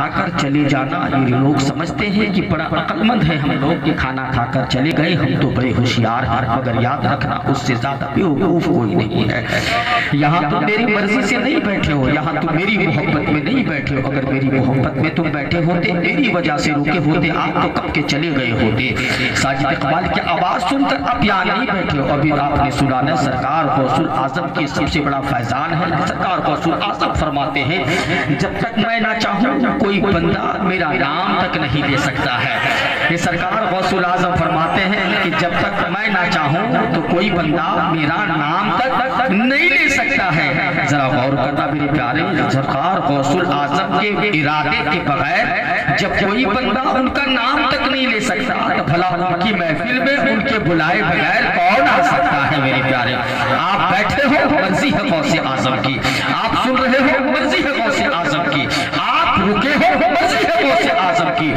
खाकर चले जाना, ये लोग समझते हैं कि बड़ा अक्लमंद है हम लोग कि खाना खाकर चले गए, हम तो बड़े होशियार हैं। मगर याद रखना उससे ज्यादा बेवकूफ कोई नहीं है। यहाँ तो मेरी मर्जी से नहीं बैठे हो, यहाँ तो मेरी मोहब्बत में नहीं बैठे हो। अगर मेरी मोहब्बत में तुम बैठे होते, मेरी वजह से रुके होते, आप तो कब के चले गए होते। साजिद इकबाल की आवाज सुनकर आप यहाँ नहीं बैठे हो। अभी आपने सुना ना, सरकार गौसुल आजम की सबसे बड़ा फैजान है। सरकार गौसुल आजम फरमाते हैं, जब तक मैं ना चाहूँ कोई बंदा मेरा नाम तक नहीं ले सकता है। ये सरकार गौसुल आजम फरमाते हैं कि जब तक मैं ना चाहूँ तो कोई बंदा मेरा नाम तक नहीं ले सकता है। जरा गौर करना मेरे प्यारे, सरकार गौसुल आजम के इरादे के बगैर जब कोई बंदा उनका नाम तक नहीं ले सकता, तो भला उनकी महफिल में उनके बुलाए बगैर कौन आ सकता है। मेरे प्यारे, आप बैठे हो, मर्जी है गौसे आजम की। आप सुन रहे हो, मर्जी है गौसे आजम की। आप रुके हो, मर्जी है गौसे आजम की।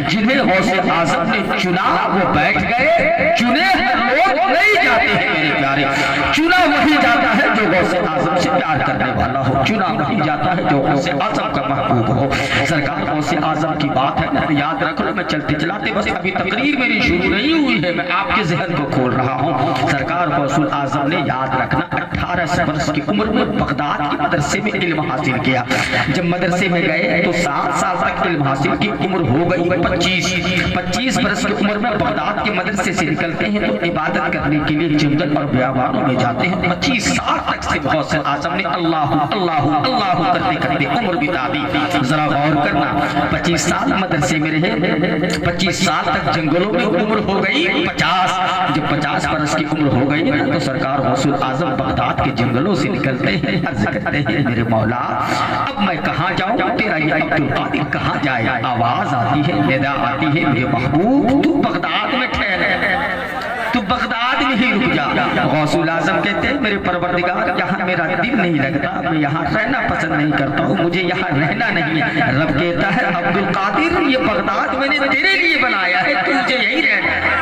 जिन्हें गौसे आजम ने चुना वो बैठ गए, चुने लोग नहीं जाते हैं। मेरे प्यारे, चुना वही जाता है जो गौसे आजम से प्यार करने वाला हो, चुना वही जाता है जो गौसे आजम का महबूब हो। सरकार गौसे आजम की बात है, याद रख लो। मैं चलते चलाते, बस अभी तकरीर मेरी शुरू नहीं हुई है, मैं आपके जहन को खोल रहा हूँ। सरकार गौसुल आजम ने, याद रखना, 18 वर्ष की उम्र में बगदाद के मदरसे में इल्म हासिल किया। जब मदरसे में गए तो 7 साल तक इल्म हासिल की उम्र हो गई 25 वर्ष की उम्र में बगदाद के मदरसे से निकलते हैं तो इबादत करने के लिए जंगल और बियाबानों में जाते हैं। 25 साल तक से गौसे आजम ने अल्लाह अल्लाह अल्लाह करते करते उम्र बिता दी। जरा गौर करना, 25 साल मदरसे में रहे, 25 साल तक जंगलों में उम्र हो गई 50। जब 50 वर्ष की उम्र हो गई तो सरकार गौसुल आजम बगदाद के जंगलों से निकलते हैं, अर्ज करते हैं, मेरे मौला अब मैं कहाँ जाऊँ, तेरा ये अब्दुल कादिर कहाँ जाए। आवाज आती है, निदा आती है, मेरे महबूब तू बगदाद में ठहरे, तू बगदाद में ही रुक जा। गौसुल आजम कहते हैं, मेरे परवरदिगार यहाँ मेरा दिल नहीं लगता, मैं यहाँ रहना पसंद नहीं करता हूँ, मुझे यहाँ रहना नहीं है। रब कहता है, अब्दुल कादिर ये बगदाद मैंने तेरे लिए बनाया है, तू मुझे यही रहना है।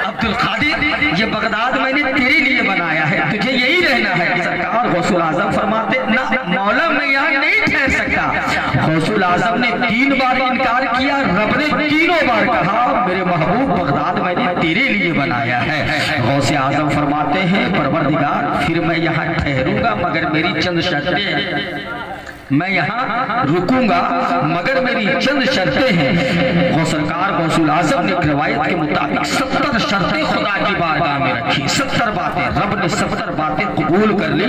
अब्दुल कादिर ये बगदाद मैंने तेरे लिए बनाया है, तुझे यही रहना है। सरकार गौसुल आजम फरमाते, ना मौला मैं यहाँ नहीं ठहर सकता। गौसुल आजम ने 3 बार इनकार किया, रब ने 3 बार कहा, मेरे महबूब बगदाद मैंने तेरे लिए बनाया है। गौसे आजम फरमाते हैं, परवरदिगार फिर मैं यहाँ ठहरूंगा मगर मेरी चंद शर्तें, मैं यहाँ रुकूंगा मगर मेरी चंद शर्तें हैं। सरकार गौसुल आजम ने रवायत के मुताबिक 70 शर्तें खुदा की बारगाह में रखी। 70 बातें, रब ने 70 बातें कबूल कर ली,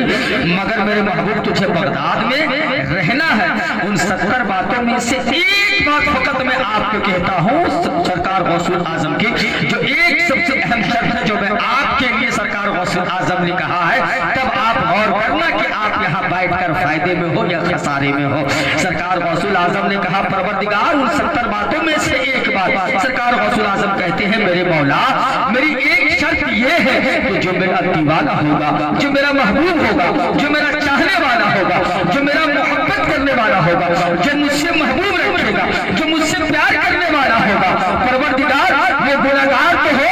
मगर मेरे महबूब तुझे बगदाद में रहना है। उन 70 बातों में से एक बात फकत मैं आपको कहता हूँ, सरकार गौसुल आजम की जो एक सबसे अहम शर्त है, जो मैं आपके लिए सरकार गौसुल आजम ने कहा है, तब आप गौर करना कि आप यहाँ बैठकर फायदे में हो या खसारे में हो। सरकार गौसुल आजम ने कहा, परवरदिगार उन 70 बातों में से एक बात। सरकार गौसुल आजम कहते हैं, मेरे मौला मेरी एक शर्त ये है कि जो मेरा दीवाना होगा, जो मेरा महबूब होगा, जो मेरा चाहने वाला होगा, जो मेरा मोहब्बत करने वाला होगा, जो मुझसे महबूब रखेगा, जो मुझसे प्यार करने वाला होगा, परवरदिगार वो गुनहगार तो हो,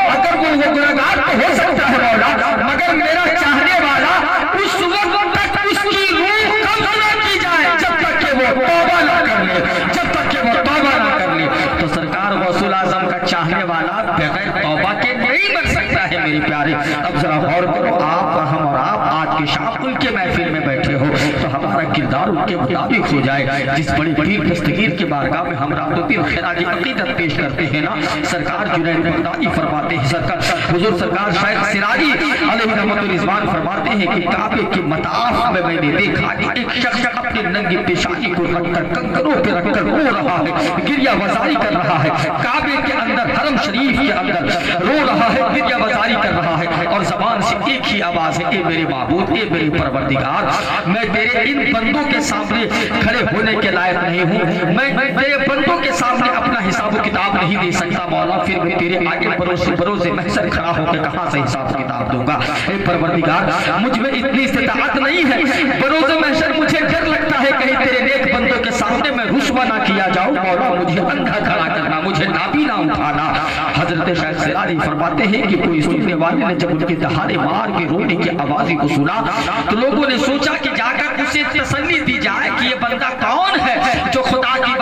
अगर वो गुनहगार तो हो सकता है मौला, मगर मेरा चाहने वाला उस वक्त तक उसकी रूह कब्ज़ न की जाए जब तक कि वो तौबा ना कर ले, जब तक कि वो तौबा ना कर ले। तो सरकार गौसुल आजम का चाहने वाला बगैर तौबा के नहीं बन सकता है। मेरे प्यारे, अब जरा गौर करो, आप हम और आप आज के शाम उनके महफिल में बैठे हो तो हमारा किरदार उनके मुताबिक हो जाए। जिस बड़ी बड़ी दस्तगीर के बारगाह में हम रातों खिराजी अकीदत पेश करते हैं ना, सरकार जुनैद बगदादी फरमाते हैं, सरकार हुजूर सरकार शायद सिराजी अलैहि रहमतुल रिजवान फरमाते हैं कि काबे के मताफ में मैंने देखा एक शख्स अपने नंगी पेशानी को रखकर कंकरों पे रखकर रो रहा है, गिरिया वजारी कर रहा है। काबे के अंदर, हरम शरीफ के अंदर रो रहा है, गिरिया वजारी कर रहा है और जबान से एक ही आवाज है, ए मेरे माबूद, ए मेरे परवरदिगार, मैं तेरे इन बंदों के सामने खड़े होने के लायक नहीं हूँ, मैं तेरे बंदों के सामने अपना हिसाब किताब नहीं दे सकता मौला, फिर मैं तेरे आगे भरोसे महशर खड़ा होकर कहाँ से हिसाब किताब दूंगा। ए परवरदिगार, मुझ में इतनी इस्तिताअत नहीं है, बरोज़े महशर मुझे डर लगता है कहीं तेरे नेक बंदों के सामने मैं रुस्वा ना किया जाऊं मौला, मुझे अंधा खड़ा करना, मुझे नाबीना उठाना। हजरत शायद सिराजी फरमाते हैं कि कोई सुनने वाले ने जब उनके दहाड़े मार के रोने की आवाज़ को सुना तो लोगों ने सोचा कि जाकर उसे तसल्ली दी जाए कि ये बंदा कौन है जो खुदा की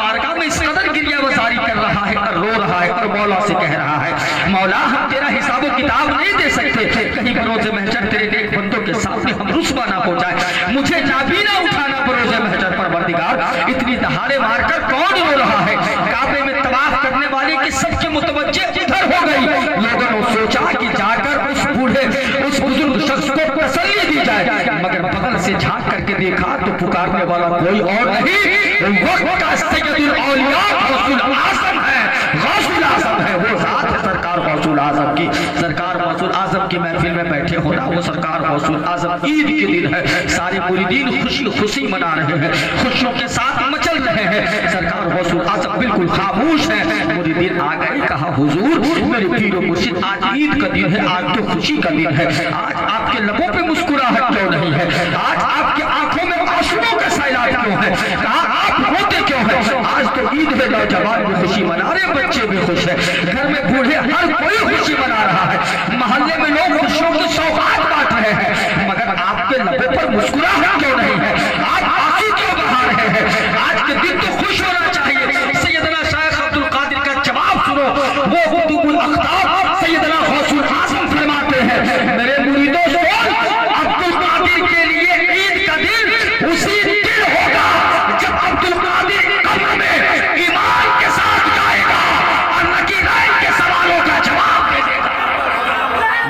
मौला से कह रहा है, मौला हम तेरा हिसाब किताब नहीं दे सकते, कहीं बरोज़े महशर तेरे नेक बंदों के सामने हम रुस्वा ना हो जाए, मुझे नाबीना उठाना बरोज़े महशर परवरदिगार। इतनी दहाड़े मारकर कौन रो रहा है? काबे में तवाफ करने वाले की सबके मुतवज्जे इधर हो गई। लोगों ने सोचा कि जाकर उस बूढ़े उस बुजुर्ग शख्स को तसल्ली दी जाए, मगर बगल से झांक करके देखा तो पुकारने वाला कोई और नहीं, वक्त का सैयदुल औलिया गौसुल आज़म है, गौसुल आज़म है, वो ज़ात है सरकार गौसुल आज़म की। सरकार गौसुल आज़म की महफिल में बैठे हो ना, वो सरकार गौसुल आज़म ईद के दिन है, सारे मुरीदीन खुशी खुशी मना रहे हैं, खुशियों के साथ मचल रहे हैं। सरकार गौसुल आज़म बिल्कुल खामोश है। मुरीदीन आ गए, कहा हुजूर मेरे पीर और मुर्शिद आज ईद का दिन है, आज तो खुशी का दिन है, आज आपके लबों पे मुस्कुराहट क्यों नहीं है, आज आपकी आंखों में आंसुओं का सैलाब क्यों है, कहा आप रोते क्यों है? आज तो ईद है, नौजवान भी खुशी मना रहे, बच्चे भी खुश है, घर में बूढ़े हर कोई खुशी मना रहा है, मोहल्ले में लोग खुशियों की सौगात बांट रहे हैं, मगर आपके लबों पर मुस्कुराहट क्यों नहीं है? आप आंसू क्यों बहा रहे हैं? आज के दिन तो खुश होना चाहिए। सैयदना शायख अब्दुल कादिर का जवाब सुनो, वो कुतुबुल अख्ताब सैयदना गौसुल आज़म फरमाते हैं, मेरे मुरीदों से अब्दुल कादिर के लिए ईद का दिन उसी दिन होगा जब अब्दुल कादिर कब्र में ईमान के साथ जाएगा और नकीराइन के सवालों का जवाब दे देगा।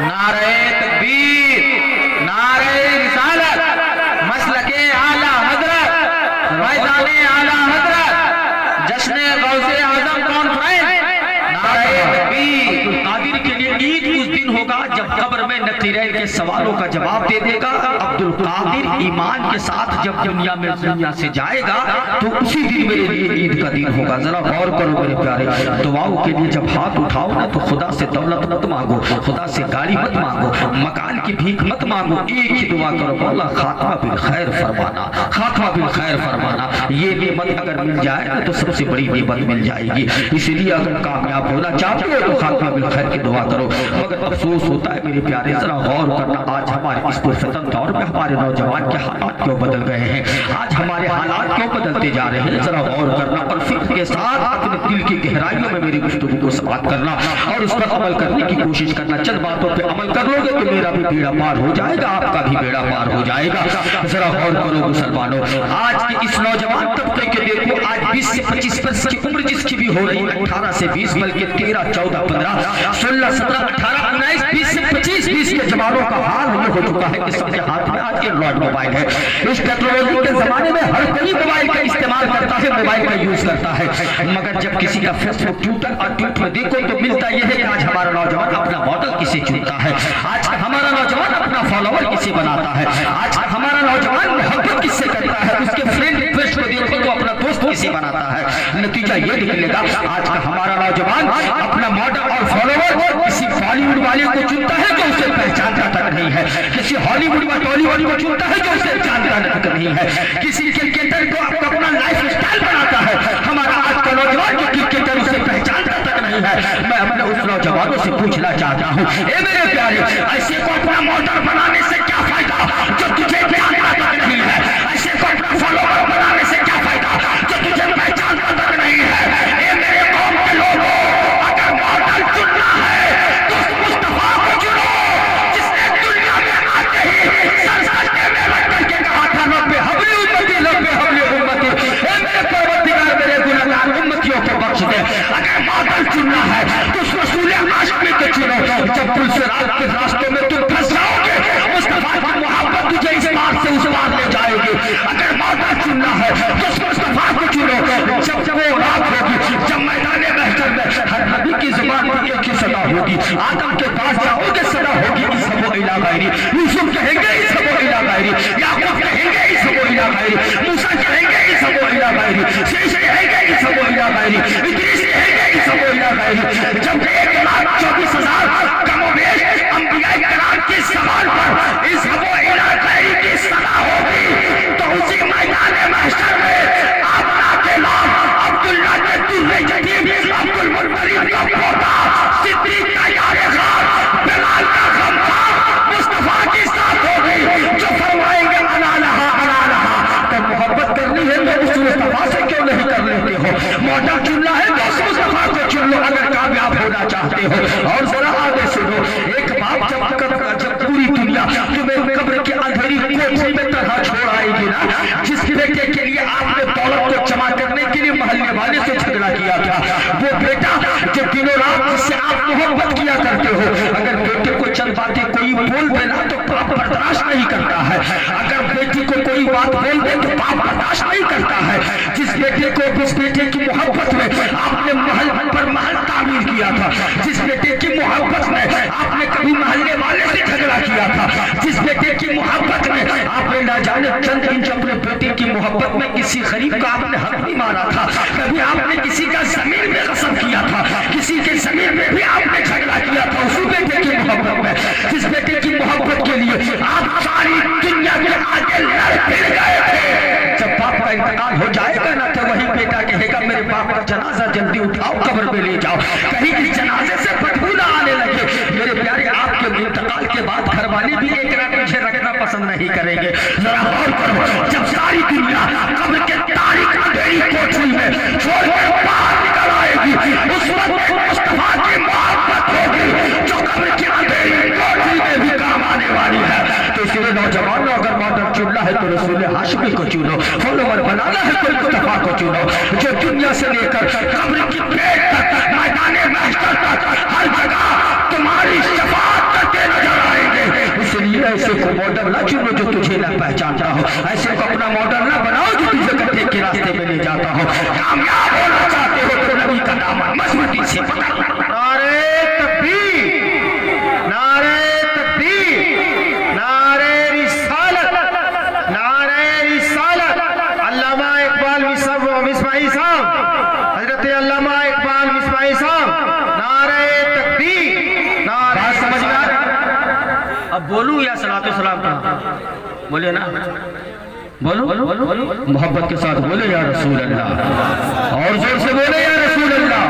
नारे तकबीर, नारे रिसालत, मसलके आला हजरत, फैज़ाने आला हजरत, जश्न गौसे आज़म कॉन्फ्रेंस, नारे तकबीर। कादिर के लिए ईद उस दिन होगा जब कब्र में नकीरैन के सवालों का जवाब दे देगा। अब्दुल कादिर ईमान के साथ जब दुनिया से जाएगा तो उसी दिन मेरे लिए ईद का दिन होगा। जरा गौर करो मेरे प्यारे, दुआओं के लिए जब हाथ उठाओ ना तो खुदा से दौलत मत मांगो, खुदा से गाड़ी मत मांगो, मकान की भीख मत मांगो, एक ही दुआ करो, मौला खात्मा बिल खैर फरमाना, खात्मा बिल खैर फरमाना। ये नेमत अगर मिल जाए ना तो सबसे बड़ी नेमत मिल जाएगी। इसलिए अगर कामयाब होना चाहते हो तो खात्मा बिल खैर की दुआ करो। मगर अफसोस होता है मेरे प्यारे, जरा गौर करना, आज हमारे इस पुरफतन दौर में हमारे नौजवान के हालात क्यों बदल गए हैं, आज हमारे हालात क्यों बदलते जा रहे हैं, जरा गौर करना और फिक्र के साथ अपने दिल की गहराइयों में मेरी गुफ्तगू को समाप्त करना और उस पर अमल करने की कोशिश करना। चंद बातों पे अमल कर लोगे तो मेरा भी बेड़ा पार हो जाएगा, आपका भी बेड़ा पार हो जाएगा। जरा गौर करो मुसलमानों, आज के इस नौजवान तबके के देखो, आज 20 से 25 वर्ष की उम्र जिसकी भी हो रही, 18 से 20 बल्कि 13, 14, 15, 16, 17, 18, 19, 20 से 25, 20 के जवानों का हाल ये हो चुका है कि सबके हाथ में आज एंड्रॉइड मोबाइल है। इस टेक्नोलॉजी के जमाने में हर कोई मोबाइल का इस्तेमाल करता है, मोबाइल का यूज करता है, मगर जब किसी का फेसबुक, ट्विटर और ट्वीट में देखो तो मिलता यह है कि आज हमारा नौजवान अपना मॉडल किसे चुनता है, आज हमारा नौजवान अपना फॉलोअर किसे बनाता है, आज हमारा नौजवान मोहब्बत किससे करता है, उसके फ्रेंड रिक्वेस्ट को देखो तो अपना दोस्त किसे बनाता है। नतीजा ये निकलेगा आज का हमारा नौजवान अपना मॉडल और फॉलोअर किसी बॉलीवुड वाले को चुनता है जो उसे पहचानता तक नहीं है, किसी हॉलीवुड व टॉलीवुड को चुनता है जो उसे जानता तक नहीं है, किसी क्रिकेटर को अपना लाइफ स्टाइल बनाता है। हमारा आज का नौजवान जो क्रिकेटर उसे पहचानता तक नहीं है। मैं अपने उस नौजवानों से पूछना चाहता हूँ, ए मेरे प्यारे, ऐसे को अपना मॉडल बनाने से क्या फायदा जो तुझे जानता तक नहीं है, ऐसे को अपना फॉलोअर बनाने से क्या फायदा जो तुझे पहचानता तक नहीं है। ए मेरे कौम के लोगों, अगर मॉडल चुनना है तो उस मुस्तफा को चुनो जिसने दुनिया में आते ही सर सजदे में रख करके कहा था, रब्बे हबली उम्मती, रब्बे हबली उम्मती, ए मेरे परवरदिगार मेरे गुनहगार उम्मतियों को बख्श दे। अगर मॉडल चुनना है तो उस रसूल आशिकी को चुनो, जब पुल से रात के रास्तों में तुम फंस जाओगे, मुस्तफा की मोहब्बत तुझे इस मोहल्ले वाले से झगड़ा किया था। वो बेटा जो दिनों रात जिससे आप मोहब्बत किया करते हो, अगर बेटे को चंद बातें कोई बोल देना तो बाप बर्दाश्त नहीं करता है। अगर बेटी को कोई बात बोल दे तो बाप बर्दाश्त नहीं करता है। जिस बेटे की मोहब्बत में आपने महल पर महल तामीर किया था, जिस बेटे की मोहब्बत में आपने कभी मोहल्ले वाले से झगड़ा किया था, जिस बेटे की मोहब्बत में आपने ना जाने चंद इंच अपने बेटे की मोहब्बत में किसी गरीब का आपने हक नहीं मारा था, कभी आपने किसी का जमीन में कसम किया था, किसी के जमीन में भी आपने झगड़ा किया था उसी बेटे की मोहब्बत में, जिस बेटे की मोहब्बत के लिए आप सारी दुनिया के आगे लड़ फिर गए थे। जब बाप का इंतकाल हो जाएगा ना तो वही बेटा कहेगा मेरे बाप का जनाजा जल्दी उठाओ, कब्र पे ले जाओ, कहीं इस जनाजे से बदबू ना आने लगे। मेरे प्यारे आपके इंतकाल के बाद घर वाले भी एक रात मुझे रखना पसंद नहीं करेंगे। जरा गौर करो, जब सारी दुनिया कब्र के तारीख अंधेरी कोठरी में छोड़ कर बाहर निकल आएगी, उस वक्त मुस्तफा की मोहब्बत होगी जो कब्र की अंधेरी कोठरी में भी काम आने वाली है। तो इसलिए नौजवानों, अगर मॉडल चुनना है तो रसूल हाशमी को चुनो, फॉलोवर बनाना है तो मुस्तफा को चुनो, जो दुनिया से लेकर कब्र की पेट तक, मैदाने महशर तक हर जगह तुम्हारी शफाअत करते नजर आएंगे। इसलिए ऐसे को मॉडल ना चुनो जो तुझे ना पहचानता हो, ऐसे को अपना मॉडल ना बनाओ जो तुझे गड्ढे के रास्ते में ले जाता हो। कामयाब होना चाहते हो तो नबी का दामन मजबूती से पकड़ो। नारे तकबीर, नारे तकबीर, नारे रिसालत, नारे रिसालत। अल्लामा इकबाल मिसबाही साहब, हजरत अल्लामा इकबाल मिसबाही साहब, नारे तकबीर, नारे समझ में आ रहा? अब बोलूं या सलातो सलाम का बोले ना, बोलो मोहब्बत के साथ बोले या रसूल अल्लाह, और जोर से बोले या रसूल अल्लाह,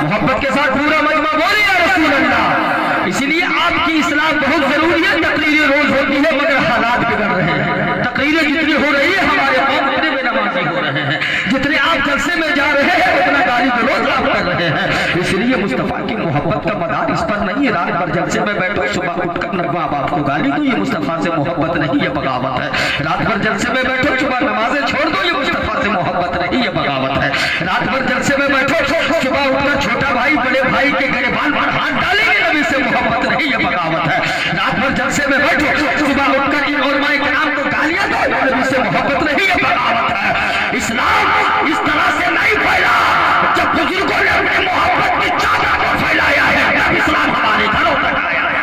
मोहब्बत के साथ पूरा मजमा बोले या रसूल अल्लाह। इसीलिए आपकी इस्लाम बहुत जरूरी है। तकरीरें रोज होती है मगर हालात बिगड़ रहे हैं। तकरीरें जितनी हो रही है हमारे कौम उतने बेनमाजी हो रहे हैं, जितने आप जलसे में जा रहे हैं उतना गाली गलौज आप कर रहे हैं। इसलिए मुस्तफा की मोहब्बत का मदार इस पर नहीं है रात भर जलसे में बैठो सुबह उठकर नब्बा बाप को गाली दो, ये मुस्तफा से मोहब्बत नहीं, ये बगावत है। रात भर जलसे में बैठो सुबह नमाजें छोड़ दो, ये मुस्तफा से मोहब्बत नहीं, ये बगावत है। रात भर जलसे में बैठो सुबह उठकर छोटा भाई बड़े भाई के गिरबान पर हाथ डालेंगे, नबी से मोहब्बत नहीं, ये बगावत है। रात भर जलसे में बैठो सुबह उठकर इन उलमाए किराम को गालियां दो, नबी से मोहब्बत नहीं, ये बगावत है। इस्लाम इस तरह से नहीं फैला, जब बुजुर्गों ने अपनी मोहब्बत की चादर को फैलाया है तब इस्लाम हमारे घरों तक आया है।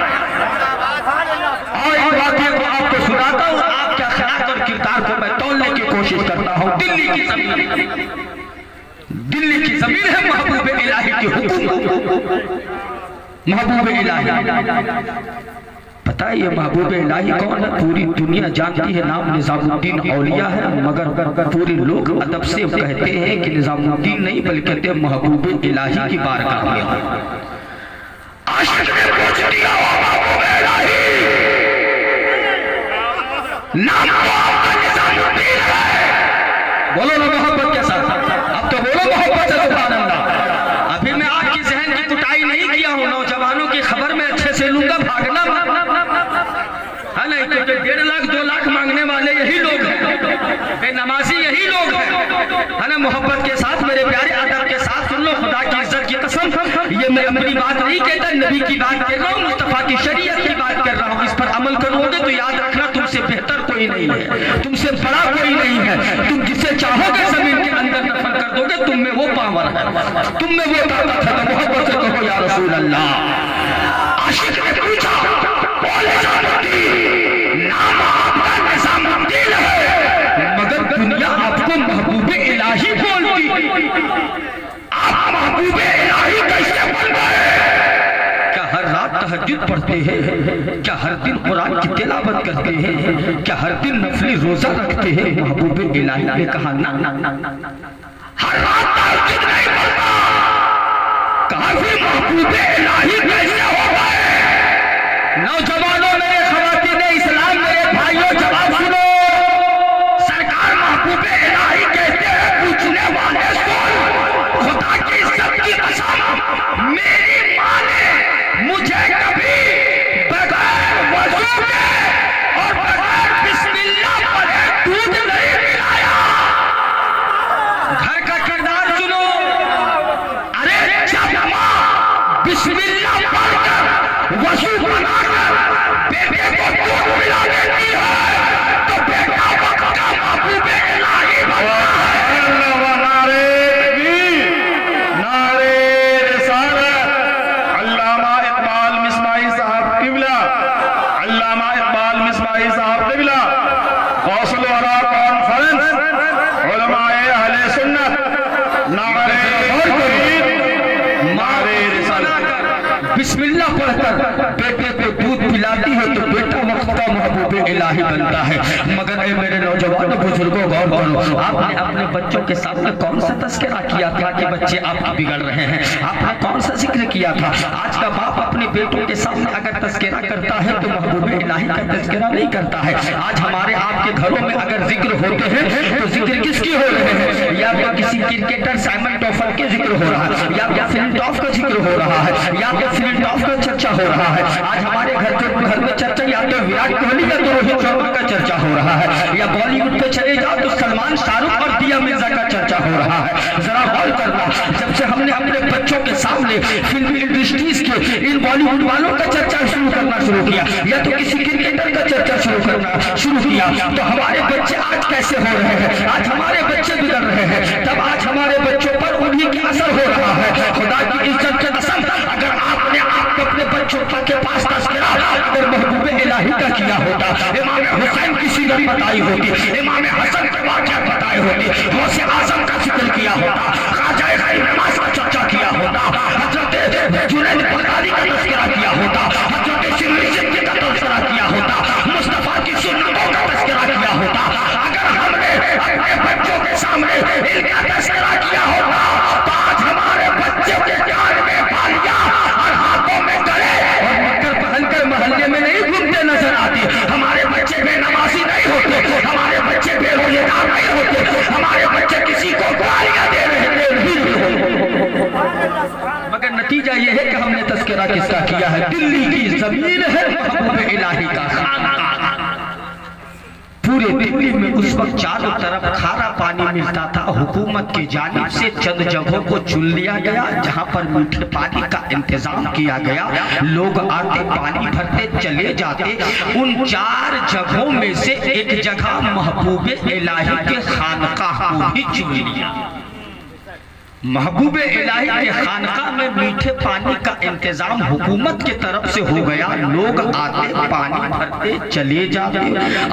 और इस वाक़े को आपको सुनाता हूँ, आपके अखलाक और किरदार को मैं तोलने की कोशिश करता हूँ। दिल्ली की जमीन है महबूब इलाही की हुकूमत। महबूब इलाही पता है ये महबूब इलाही कौन है? पूरी दुनिया जानती है, नाम निजामुद्दीन औलिया है, मगर पूरे लोग अदब से कहते हैं कि निजामुद्दीन नहीं बल्कि कहते हैं महबूब इलाही की बारगाह में। आशिक ने पूछ दिया महबूब इलाही, नाम तो आपका निजामुद्दीन है, बोलो ना मोहब्बत के साथ, अब तो बोलो मोहब्बत से सुभान अल्लाह। अभी मैं आपकी जहन की कुटाई नहीं किया हूँ, नौजवानों की खबर में अच्छे से लूंगा, भागना है नहीं, क्योंकि 1.5 लाख 2 लाख मांगने वाले यही लोग हैं, बेनमाजी यही लोग हैं, है ना। मोहब्बत के साथ मेरे प्यारे अदब के साथ सुन लो, खुदा की इज्जत की कसम, ये मैं अपनी बात नहीं कहता, नबी की बात कर रहा हूँ, मुस्तफा की शरीयत की बात कर रहा हूँ। इस पर अमल करोगे तो याद रखना तुमसे बेहतर कोई नहीं है, तुमसे बड़ा कोई नहीं है। तुम जिसे चाहोगे जमीन के अंदर दफन कर दोगे, तुम में वो पावर है, तुम में वो ताकत है। तो मोहब्बत से कहो या रसूल अल्लाह। आशिक ने पूछा बोले नाम आपका निजामुद्दीन है, मगर दुनिया आपको महबूब इलाही बोलती, आप महबूब इलाही कैसे बन गए? क्या हर रात तहज्जुद पढ़ते हैं? क्या हर दिन कुरान की तिलावत करते हैं? क्या हर दिन नफली रोजा रखते हैं? महबूब इलाही ने कहा ना, हर रात तहज्जुद नहीं पढ़ता, कहा फिर महबूब इलाही कैसे हो गए? नौजवानों, मेरे खवातीने इस्लाम, मेरे भाइयों, जवाब सुनो। सरकार महबूब इलाही कहते हैं, पूछने वाले सुन, खुदा की इज्जत की कसम, मेरी माँ ने मुझे कभी बगैर वजू के और बगैर बिस्मिल्लाह पढ़े दूध नहीं पिलाया। घर का किरदार वसू बनाकर बेटे को दूध पिला देती है तो बेटा वक्त का महबूब इलाही बनता है। नारे तकबीर, नारे रिसालत। अल्लामा इकबाल मिसबाही साहब किबला, अल्लामा इकबाल मिसबाही साहब किबला, गौसुल वरा कॉन्फ्रेंस, उलमाए अहले सुन्नत, नारे तकबीर, नारे रिसालत। बिस्मिल्लाह पढ़कर बेटे को दूध पिलाती है तो बेटा वक्त का महबूब इलाही बनता है। मगर ए मेरे नौजवान बुजुर्गों, गौर करो, आपने अपने बच्चों के सामने कौन सा तस्करा किया था कि बच्चे आपके बिगड़ रहे हैं? आपने कौन सा जिक्र किया था? आज का बाप अपने बेटों के सामने अगर तस्करा करता है तो महबूब इलाही का तस्करा नहीं करता है। आज हमारे आपके घरों में अगर जिक्र होते हैं तो जिक्र किसकी हो रहे हैं? या तो किसी क्रिकेटर साइमन टॉफर के जिक्र हो रहा है, या फिलिंटॉफ का जिक्र हो रहा है, या तो फिलिंटॉफ का चर्चा हो रहा है। आज हमारे घर में चर्चा या तो विराट कोहली या तो रोहित शर्मा का चर्चा हो रहा है, या बॉलीवुड पे चले जाओ तो सलमान, शाहरुख और दिया मिर्जा का चर्चा हो रहा है। जरा गौर करना, जब से हमने अपने बच्चों के सामने फिल्म इंडस्ट्रीज के इन बॉलीवुड वालों का चर्चा शुरू करना शुरू किया, या तो किसी क्रिकेटर का चर्चा शुरू किया, तो हमारे बच्चे आज कैसे हो रहे हैं? आज हमारे बच्चे बिगड़ रहे हैं। तब आज हमारे बच्चों पर उन्हीं का असर हो रहा है। खुदा की इज्जत के कसम, अगर आपने अपने बच्चों के पास तस्करा अगर महबूब इलाही का किया होता, इमाम हुसैन की सीरत बताई होती, इमाम हसन के वाक़या बताए होते, गौसे आज़म का जिक्र किया होता, ख्वाजा गरीब नवाज का चर्चा किया होता, हजरत जुनैद बगदादी का तस्करा किया होता, हजरत शिरली सिद्दीक़ का तस्करा किया होता, मुस्तफा की सुन्नतों का तस्करा किया होता। अगर हमने अपने बच्चों के सामने इनका तस्करा किया होता तो आज हमारे बच्चों के कान में बालियां और हाथों में गले और मक्कर पहनकर मोहल्ले में नहीं घूमते नजर आते। हमारे बच्चे बेनमाजी नहीं होते, हमारे बच्चे बेरोजगार नहीं होते, हमारे बच्चे किसी को गालियां दे रहे नहीं। मगर नतीजा ये है कि हमने तस्करा किसका किया है? दिल्ली की जमीन है महबूब इलाही का खानका। पूरे दिल्ली में उस वक्त चारों तरफ खारा पानी मिलता था। हुकूमत की जानिब से चंद जगहों को चुन लिया गया जहां पर मीठे पानी का इंतजाम किया गया। लोग आते पानी भरते चले जाते। उन 4 जगहों में से एक जगह महबूब इलाही के खानकाह को भी चुन लिया। महबूब इलाही के खानका में मीठे पानी का इंतजाम हुकूमत की तरफ से हो गया। लोग आते पानी भरते चले जाते,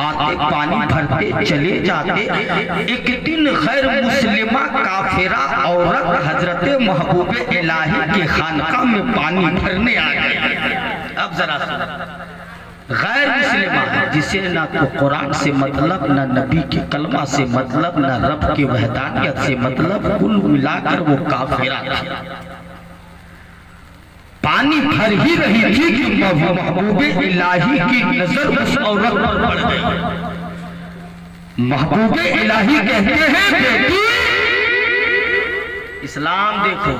आते पानी भरते चले जाते। एक दिन गैर मुस्लिमा काफिरा औरत हजरत महबूब इलाही के खानका में पानी भरने आ गई। अब जरा गैर मुस्लिमा है जिसे ना तो कुरान से मतलब, ना नबी के कलमा से मतलब, ना रब के वहदानियत से मतलब, कुल मिलाकर वो काफिरा थी। पानी भर ही रही थी कि महबूब इलाही की नजर उस औरत पर पड़ गई। महबूब इलाही कहते हैं बेटी इस्लाम देखो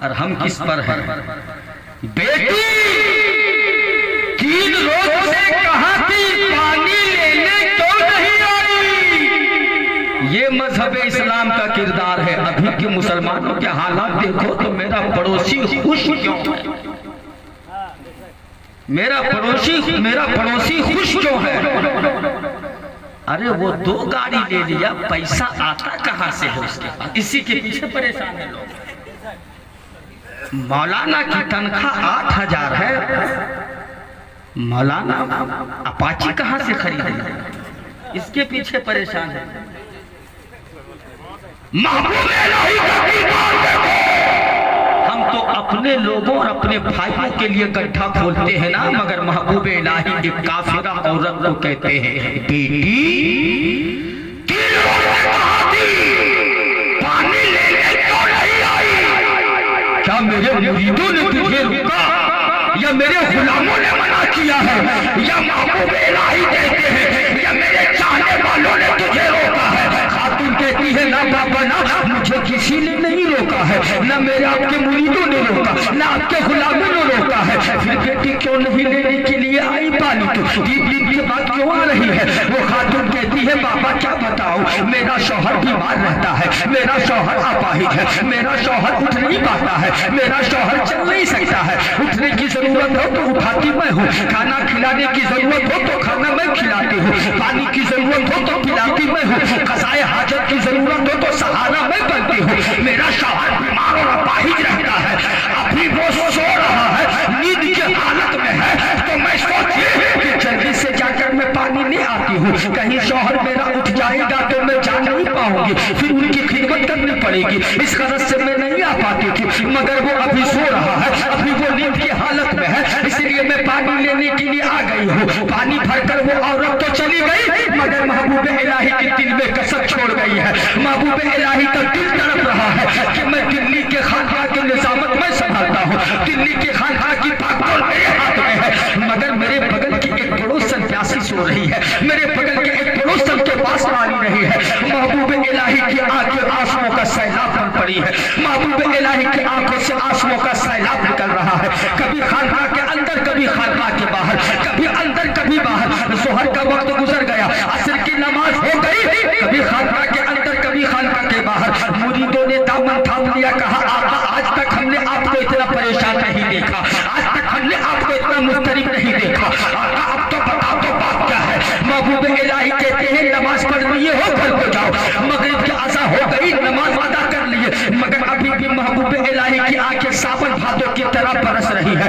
और हम किस पर हैं। बेटी 3 रोज से कहा थी पानी लेने क्यों नहीं आई? ये मजहब इस्लाम का किरदार है। अभी के मुसलमानों के हालात देखो तो मेरा पड़ोसी खुश क्यों है? मेरा पड़ोसी खुश क्यों है? अरे वो 2 गाड़ी ले लिया, पैसा आता कहां से है उसके पास? इसी के पीछे परेशान है लोग। मौलाना की तनख्वाह 8000 है, मौलाना अपाची कहां से खरीदेगा? इसके पीछे परेशान है। महबूब इलाही का दीवार देखो। हम तो अपने लोगों और अपने भाइयों के लिए गड्ढा खोलते हैं ना, मगर महबूब इलाही एक काफिरा औरत को कहते हैं बेटी 3 रोज से कहा थी पानी लेने क्यों नहीं आई? क्या मेरे मुरीदों ने तुझे रोका या मेरे गुलामों ने मना किया है? या महबूब इलाही कहते हैं या मेरे चाहने वालों ने तुझे रोका है? खातून कहती है ना बाबा ना, मुझे किसी ने नहीं रोका है, ना मेरे आपके मुरीदों ने रोका, ना आपके गुलामों ने रोका है। फिर बेटी क्यों नहीं लेने के लिए आई पानी? तो 3 दिन के बात क्यों आ रही है? वो खातून कहती है बाबा क्या बताओ, मेरा शौहर बीमार रहता है, मेरा शौहर अपाहिज है, मेरा शौहर उठ नहीं पाता है, मेरा शौहर चल नहीं सकता है, उठने की जरूरत हो तो उठाती मैं हूँ, खाना खिलाने की जरूरत हो तो खाना मैं खिलाती हूँ, पानी की जरूरत हो तो पिलाती मैं हूँ, कसाए हाजत की जरूरत हो तो सहारा मैं बनती हूँ। मेरा शौहर बीमार और अपाहिज रहता है, अभी वो सो रहा है, नींद की हालत में है, तो मैं सोची कि जल्दी से जाकर मैं पानी ले आती हूँ, कहीं शौहर मेरा उठ जाएगा तो मैं जा नहीं पाऊंगी, फिर उनकी खिदमत करनी पड़ेगी। इस गरज से मैं नहीं आ पाती थी, मगर वो अभी सो रहा है, अभी वो नींद की हालत में है, इसलिए मैं पानी लेने के लिए आ गई हूँ। पानी भरकर वो औरत तो चली गई, मगर महबूब इलाही के दिल में कसक छोड़ गई है। महबूब इलाही का दिल तड़प रहा है कि मैं दिल्ली के खानका की निजामत में संभालता हूँ, दिल्ली के खानका की पाकतोड़ मेरे हाथ में है, मगर मेरे बगल की एक पड़ोसन प्यासी सो रही है, मेरे बगल के एक पड़ोसन के पास पानी नहीं है। महबूब इलाही की आंखें आंसुओं का सैलाब बन पड़ी है, महबूब इलाही की आंखों से आंसुओं का सैलाब निकल रहा है, कभी खानका के अंदर कभी खानका के बाहर, कभी अंदर कभी बाहर। जोहर का वक्त गुजर गया, असर की नमाज हो गई, कभी खानका के अंदर कभी खानका के बाहर। मुरीदों ने दामन थाम लिया, कहा आका आज तक हमने आपको इतना परेशान नहीं देखा, आज तक हमने आपको इतना मुस्तरिब नहीं देखा, आका अब तो बता दो बात क्या है। महबूब इलाही कहते हैं नमाज पढ़ लिए हो घर को जाओ, मगरिब की अज़ा हो गई, नमाज अदा कर लिए, मगर अभी भी महबूब इलाही की आंखें सावन भादों की तरह बरस रही है,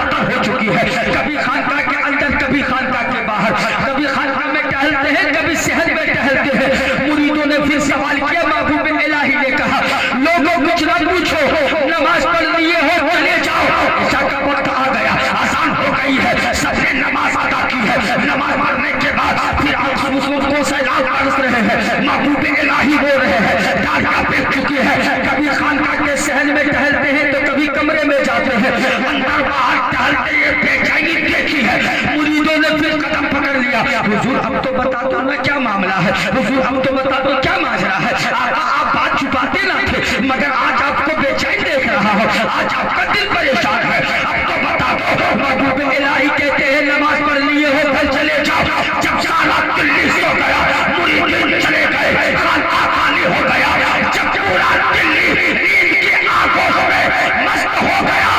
तर हो चुकी है, कभी खानका के अंदर कभी खानका के बाहर, कभी खानका में टहलते हैं कभी शहर में टहलते हैं। मुरीदों ने फिर सवाल किया, महबूब इलाही ने कहा लोगों कुछ न पूछो, नमाज पढ़ लिए हो चले जाओ, ऐसा का वक्त आ गया, आसान हो गई है, सबने नमाज अदा की है, नमाज पढ़ने के बाद फिर आंसू को सैलाब बरस रहे हैं, महबूब इलाही हो रहे हैं, डालियां बिक चुकी है, कभी खानका के शहर में टहलते हैं तो कभी कमरे में जाते हैं, अंदर बाहर टहलते ये बेचैनी देखी है। मुरीदों ने फिर कदम पकड़ लिया, हुजूर अब तो बता दो ना क्या मामला है, हुजूर अब तो बता दो क्या माजरा है। आप बात छुपाते ना थे, मगर आज आपको बेचैन देख रहा हो, आज आपका दिल परेशान है, अब तो बता दो। महबूब इलाही कहते हैं नमाज पढ़ लिए हो घर चले जाओ। जब सारा दिल्ली सो गया, मुरीद चले गए, खानका खाली हो गया, जब पूरा दिल्ली नींद की आंखों में मस्त हो गया,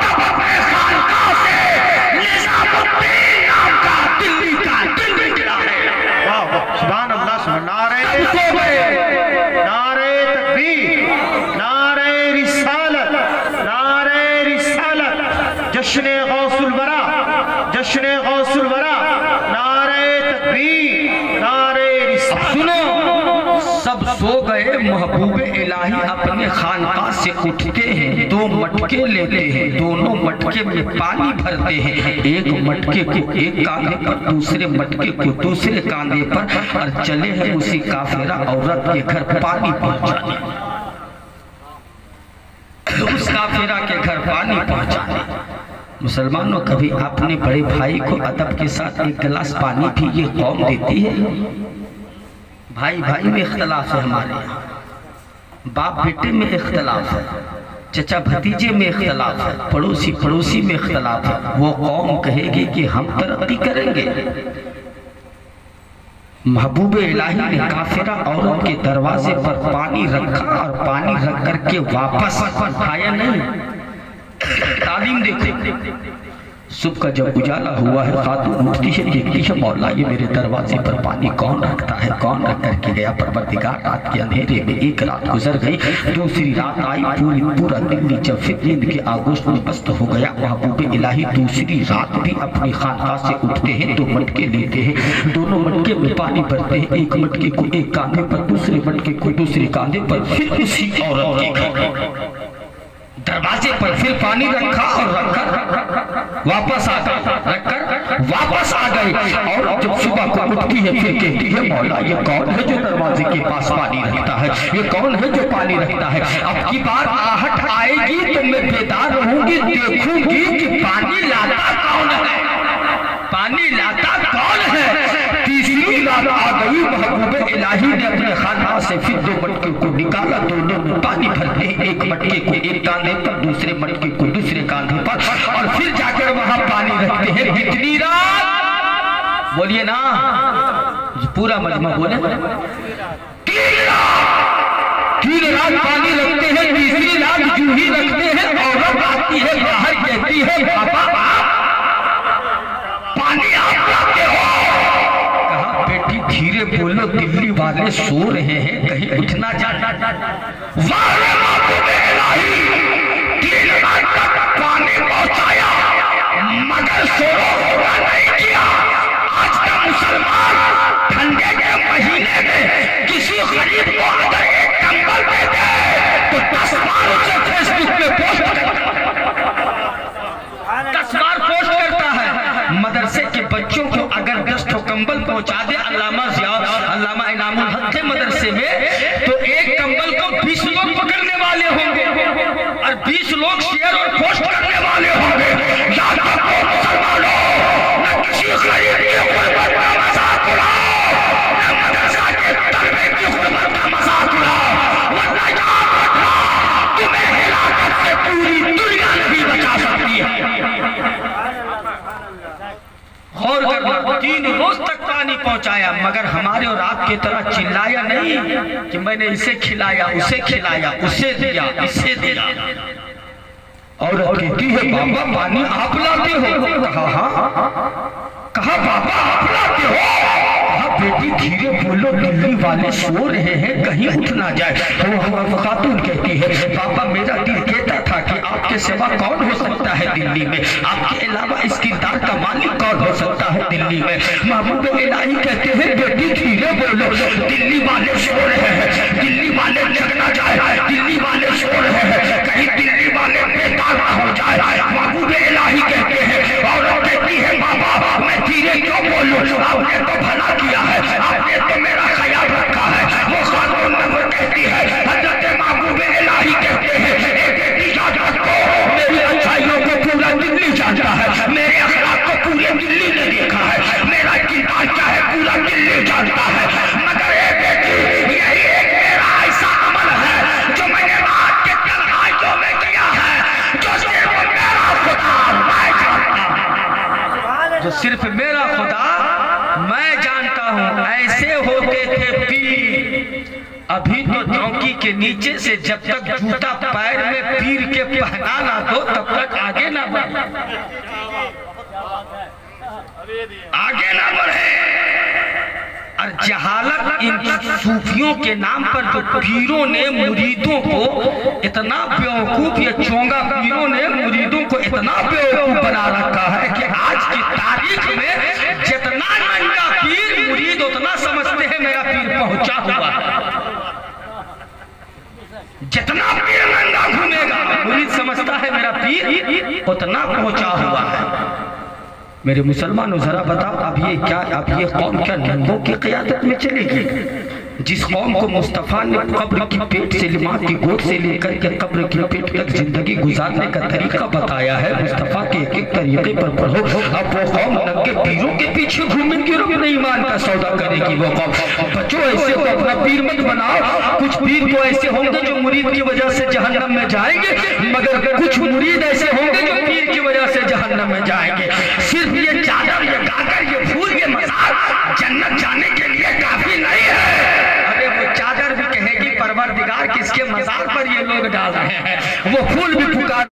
तब अपने खानका से निजामुद्दीन नाम का दिल्ली का दिल निकला है। वाह वाह, सुभान अल्लाह, नारे नारे तकबीर, नारे रिसालत, नारे रिसालत, जश्न गौसुल वरा, जश्न गौसुल वरा, नारे तकबीर, नारे रिसालत। सुनो, सब सो गए, महबूब इलाही अपने खानका से उठते हैं, दो मटके लेते हैं, दोनों मटके में पानी भरते हैं, एक मटके को एक कांधे पर, दूसरे मटके को दूसरे कांधे पर, और चले हैं उसी काफिरा औरत के घर पानी पहुंचाने, उस काफिरा के घर पानी पहुंचाने। मुसलमानों, कभी अपने बड़े भाई को अदब के साथ एक गिलास पानी भी ये कौम देती है? भाई भाई में इख्तलाफ है, हमारे यहाँ बाप बेटे में इख्तलाफ है, चचा भतीजे में इख्तलाफ है, पड़ोसी पड़ोसी में इख्तलाफ है। वो कौम कहेगी कि हम तरक्की करेंगे। महबूब इलाही ने काफिरा औरत के दरवाजे पर पानी रखा और पानी रख करके वापस उठाया नहीं। तालीम देखो, सुबह का जब उजाला हुआ है, खातून उठती है, देखती है मौला ये मेरे दरवाजे पर पानी कौन रखता है, कौन रख करके गया। परवरदिगार, रात के अंधेरे में एक रात गुजर गई, दूसरी रात आई, पूरा दिल्ली जब फिर नींद के आगोश में मस्त हो गया। महबूब इलाही दूसरी रात भी अपनी खानका से उठते हैं, दो मटके लेते हैं, दोनों मटके में पानी भरते हैं, एक मटके को एक कांधे पर, दूसरे मटके को दूसरे कांधे पर, फिर उसी औरत के दरवाजे पर फिर पानी रखा और रखकर वापस आ गए, रखकर वापस आ गए। और जब सुबह को उठती है फिर कहती है मौला ये कौन है जो दरवाजे के पास पानी रखता है, ये कौन है जो पानी रखता है। अब की बार आहट आएगी तो मैं बेदार रहूंगी, देखूंगी कि पानी लाता कौन है, पानी लाता कौन है। तीसरी रात आ गई, महबूब इलाही ने अपने खानका से फिर दो मटके को निकाला, दोनों में पानी भरते हैं, एक मटके को एक कांधे पर, दूसरे मटके को दूसरे कांधे पर, और फिर जाकर वहां पानी रखते हैं। कितनी रात? बोलिए ना, पूरा मजमा बोले। 3 रात पानी रखते हैं, तीसरी रात यूं ही रखते हैं, औरत आती है बाहर कहती है पापा पानी आप लाते हो। कहा बेटी धीरे बोलो, दिल्ली वाले सो रहे हैं, कहीं उठना जाना। 3 रात तक पानी पहुंचाया मगर सोरो पूरा नहीं किया। आज का मुसलमान ठंडे के महीने में किसी गरीब को अगर एक कंबल दे दे तो 10 बार उसे फेसबुक पे पोस्ट करता है। मदरसे के बच्चों को अगर 10 कंबल पहुंचा दे अल्लामा इनामुल हक के मदरसे में, तो एक कंबल को 20 लोग पकड़ने वाले होंगे और 20 लोग शेयर और पोस्ट करने वाले होंगे। याद रखो मुसलमानों, न किसी गरीब की गुर्बत का मजाक उड़ाओ, न मदरसा के तलबे की गुर्बत का मजाक उड़ाओ, वरना याद रखना तुम्हें हिलाकत से पूरी दुनिया नहीं बचा सकती है। और 3 रोज तक पानी पहुंचाया मगर हमारे और आपकी तरह चिल्लाया नहीं कि मैंने इसे खिलाया, उसे खिलाया, उसे दिया, इसे दिया। और कहती है बाबा पानी आप लाते हो। कहा हाँ। कहा बाबा आप लाते हो। कहा बेटी धीरे बोलो, दिल्ली वाले सो रहे हैं, कहीं उठ ना जाए। तो खातून कहती है बाबा मेरा दिल कहता था कि आपके सिवा कौन हो सकता है दिल्ली में, आपके अलावा इस किरदार का मालिक कौन हो सकता है दिल्ली में। महबूब इलाही कहते हैं बेटी धीरे बोलो, दिल्ली वाले सो रहे हैं, दिल्ली वाले जग ना जाए, दिल्ली वाले सो रहे हैं, कहीं दिल्ली वाले बेकार ना हो जाए। महबूब इलाही कहते हैं और कहती है बाबा मैं धीरे क्यों बोलूं, आपने तो भला किया है, आपने तो मेरा ख्याल रखा है। वो खातून नंबर कहती है हजरत महबूब इलाही कहते हैं एक बेटी याद रखो, मेरी अच्छाइयों को पूरा दिल्ली जानता है, मेरे अखलाक को पूरे दिल्ली ने देखा है, मेरा किरदार क्या है पूरा दिल्ली जानता है। मगर एक बेटी यही एक मेरा ऐसा अमल है जो मैंने रात के तन्हाइयों में किया है, जो सिर्फ मेरा खुदा मैं जानता हूं, जो सिर्फ मेरा खुदा मैं जानता हूं। ऐसे होते थे पीर, अभी तो चौकी के नीचे से जब तक जूता पैर में पीर के पहना ना दो तब तक आगे ना बढ़े, आगे ना बढ़े। और जहालत इन सूफियों के नाम पर जो पीरों ने मुरीदों को इतना बेवकूफ, या चोंगा पीरों ने मुरीदों को इतना बेवकूफ बना रखा है कि आज की तारीख में जितना नंगा पीर मुरीद उतना समझते हैं मेरा पीर पहुंचा हुआ है। जितना पीर नंगा घूमेगा मुरीद समझता है मेरा पीर उतना पहुंचा हुआ है। मेरे मुसलमानों जरा बताओ अब ये कौम क्या नंगों की क़यादत में चलेगी? जिस कौम को मुस्तफ़ा ने कब्र की पेट से माँ की गोद से लेकर के कब्र की पेट तक जिंदगी गुजारने का तरीका बताया है, मुस्तफ़ा के एक तरीके पर पढ़ो। अब वो कौम नंगे पीरों के पीछे घूमेंगी और अपने ईमान का सौदा करेगी। वो कौम बच्चों ऐसे को अपना पीर मत बनाओ। कुछ पीर तो ऐसे होंगे जो मुरीद की वजह से जहन्नम में जाएंगे, मगर कुछ मुरीद ऐसे होंगे जो पीर की वजह से जहन्नम में जाएंगे। सिर्फ ये चादर, ये गागर, ये फूल, ये मज़ार जन्नत जाने के लिए काफी नहीं है। अरे वो चादर भी कहेगी परवरदिगार किसके मज़ार पर ये लोग डाल रहे हैं, वो फूल भी पुकार